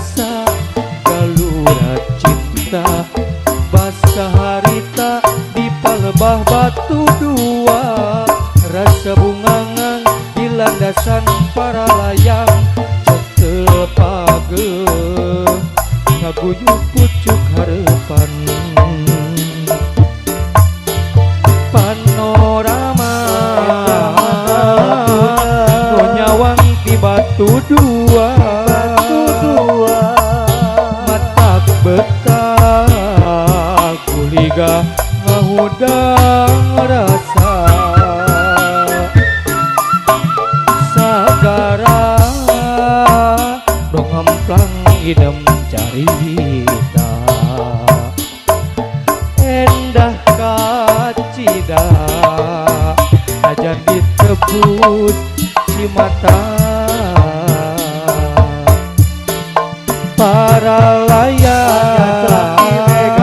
rasa galura cinta basa harita di palebah batu dua rasa bungangan di landasan para layang cekel pageuh ngaguyuh pucuk harapan panorama nyawang di batu dua matak betah kuliga ngahudang rasa sagara dong amplang idem carita endah kacida ajan ditebus di mata para layang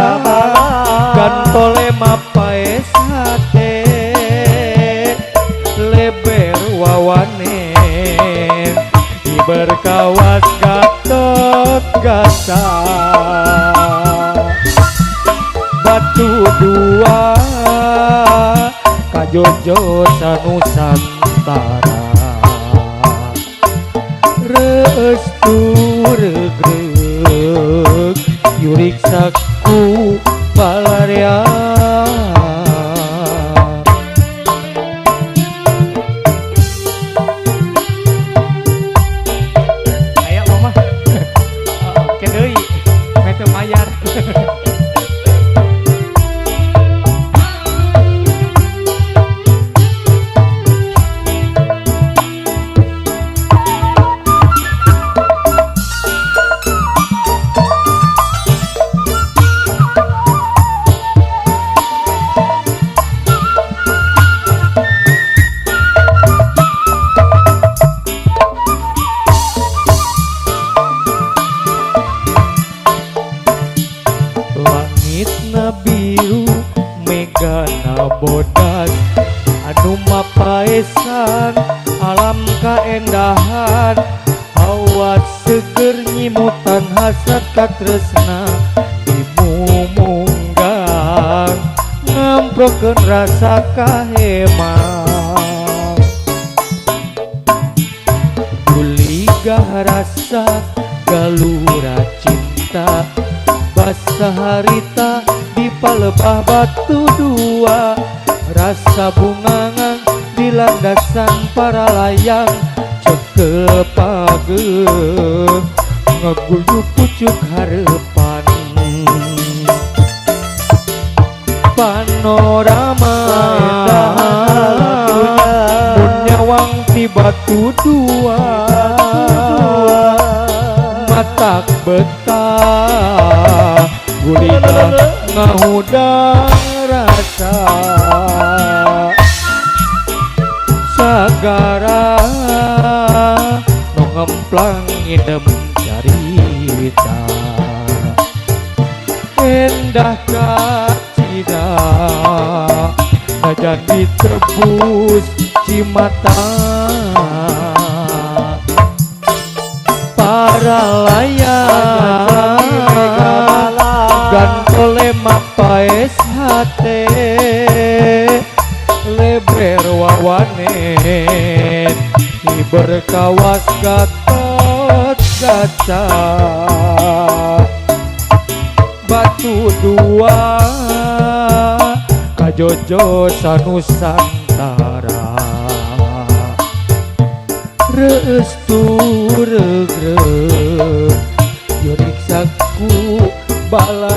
gantole mapaes hate leber wawanen di berkawas gatot gasa batu dua kajojo sanusantara restu regreg yurik saku balaria aya mama oke deui mete mayar biru megana bodas anu mapaesan alam kaendahan hawa seger nyimutan hasrat katresna dimumunggang ngamprokeun rasa kahemang guligah rasa galura cinta basa harita di palebah batu dua rasa bungangan di landasan para layang cekel pageuh ngaguyuh pucuk harapan panorama mun nyawang di batu dua matak betah gulina ngahudang rasa sagara nong ngemplang idem carita endah kacida najan ditebus cimata para layang gantole mapaes hate leber wawanen di berkawas gatot gaca batu dua kajojo sanusantara restu regreg yurik saku bala